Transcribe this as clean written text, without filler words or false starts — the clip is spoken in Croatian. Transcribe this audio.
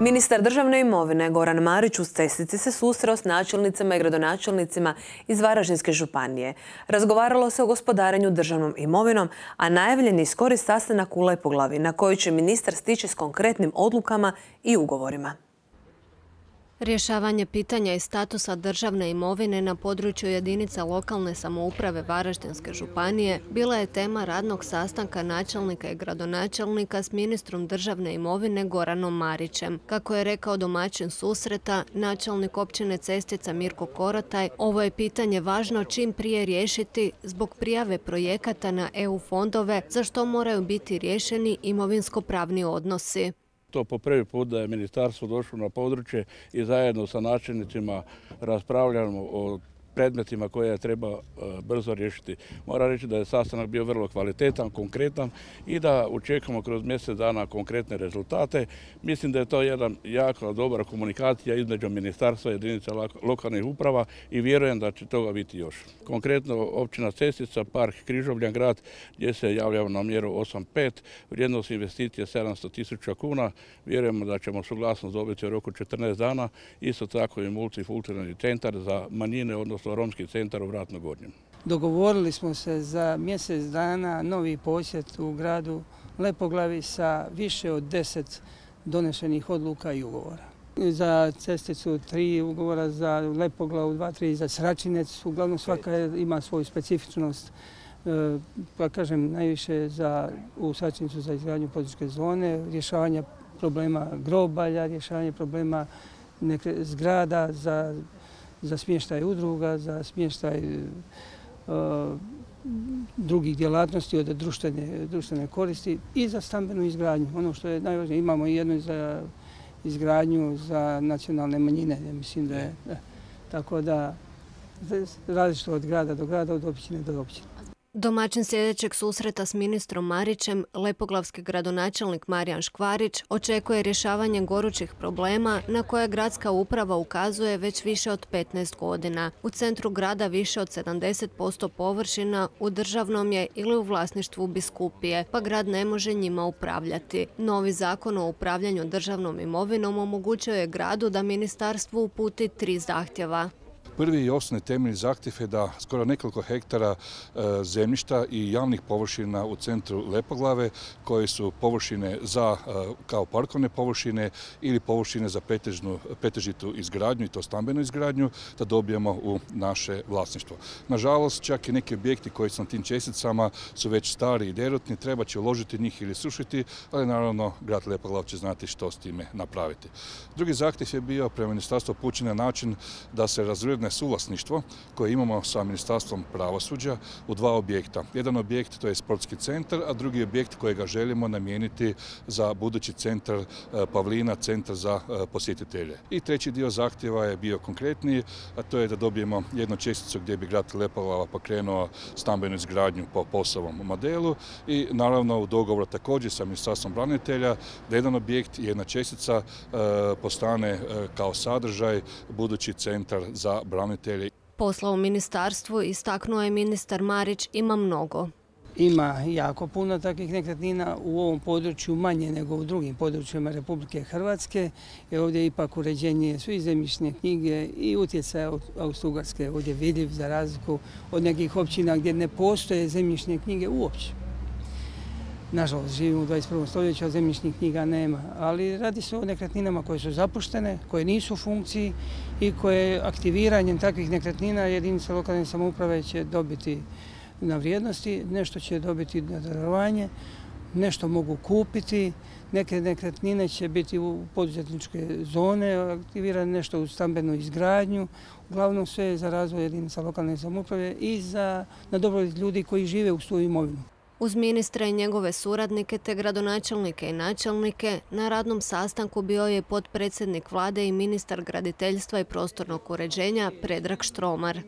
Ministar državne imovine Goran Marić u Cestici se susreo s načelnicima i gradonačelnicima iz Varaždinske županije. Razgovaralo se o gospodarenju državnom imovinom, a najavljen je skori sastanak u Lepoglavi na koji će ministar stići s konkretnim odlukama i ugovorima. Rješavanje pitanja i statusa državne imovine na području jedinica lokalne samouprave Varaždinske županije bila je tema radnog sastanka načelnika i gradonačelnika s ministrom državne imovine Goranom Marićem. Kako je rekao domaćin susreta, načelnik općine Cestica Mirko Korotaj, ovo je pitanje važno čim prije riješiti zbog prijave projekata na EU fondove, za što moraju biti riješeni imovinsko-pravni odnosi. To po prvi put da je ministarstvo došlo na područje i zajedno sa načelnicima raspravljamo o predmetima koje treba brzo riješiti. Moram reći da je sastanak bio vrlo kvalitetan, konkretan i da očekujemo kroz mjesec dana konkretne rezultate. Mislim da je to jedna jako dobra komunikacija između ministarstva i jedinica lokalnih uprava i vjerujem da će toga biti još. Konkretno općina Cestica, park Križovljan grad gdje se javljamo na mjeru 8.5, vrijednost investicije 700.000 kuna. Vjerujemo da ćemo suglasnost dobiti u roku 14 dana. Isto tako i multifunkcionalni centar za manjine, odnosno romski centar u Vratno Gornjem. Dogovorili smo se za mjesec dana novi posjet u gradu Lepoglavi sa više od 10 donešenih odluka i ugovora. Za Cesticu 3 ugovora, za Lepoglavu 2-3, za Sračinec. Uglavnom svaka ima svoju specifičnost. Pa kažem, najviše u Sračincu za izgradnju poduzetničke zone, rješavanje problema grobalja, rješavanje problema zgrada za smještaj udruga, za smještaj drugih djelatnosti od društvene koristi i za stambenu izgradnju. Ono što je najvažnije, imamo i jednu za izgradnju za nacionalne manjine. Mislim da je tako da različito od grada do grada, od općine do općine. Domaćin sljedećeg susreta s ministrom Marićem, lepoglavski gradonačelnik Marijan Škvarić, očekuje rješavanje gorućih problema na koje gradska uprava ukazuje već više od 15 godina. U centru grada više od 70% površina u državnom je ili u vlasništvu biskupije, pa grad ne može njima upravljati. Novi zakon o upravljanju državnom imovinom omogućuje gradu da ministarstvu uputi 3 zahtjeva. Prvi i osnovni temeljni zahtjev je da skoro nekoliko hektara zemljišta i javnih površina u centru Lepoglave, koje su površine kao parkovne površine ili površine za pretežitu izgradnju, i to stambenu izgradnju, da dobijemo u naše vlasništvo. Nažalost, čak i neki objekti koji su na tim česticama su već stari i derutni, treba će uložiti njih ili srušiti, ali naravno grad Lepoglav će znati što s time napraviti. Drugi zahtjev je bio prema ministarstvu upućen na način da se razvrgne suvlasništvo koje imamo sa Ministarstvom pravosuđa u 2 objekta. Jedan objekt to je sportski centar, a drugi objekt kojega želimo namijeniti za budući centar Pavlina, centar za posjetitelje. I treći dio zahtjeva je bio konkretniji, a to je da dobijemo jednu česticu gdje bi grad Lepoglava pokrenuo stambenu izgradnju po POS-ovom modelu i naravno u dogovoru također sa Ministarstvom branitelja da jedan objekt i jedna čestica postane kao sadržaj budući centar za branitelje. Posla u ministarstvu, istaknuo je ministar Marić, ima mnogo. Ima jako puno takvih nekretnina u ovom području, manje nego u drugim područjima Republike Hrvatske. Ovdje je ipak uređenje svih zemljišne knjige i utjecaj Austro-Ugarske ovdje vidljiv za razliku od nekih općina gdje ne postoje zemljišne knjige uopće. Nažalost, živimo u 21. stoljeću, a zemljišnih knjiga nema, ali radi se o nekretninama koje su zapuštene, koje nisu u funkciji i koje aktiviranjem takvih nekretnina jedinice lokalne samouprave će dobiti na vrijednosti, nešto će dobiti na darovanje, nešto mogu kupiti, neke nekretnine će biti u poduzetničke zone, aktivirane nešto u stambenu izgradnju, uglavnom sve je za razvoj jedinica lokalne samouprave i na dobrobit ljudi koji žive u svoju imovinu. Uz ministra i njegove suradnike te gradonačelnike i načelnike, na radnom sastanku bio je potpredsjednik vlade i ministar graditeljstva i prostornog uređenja Predrag Štromar.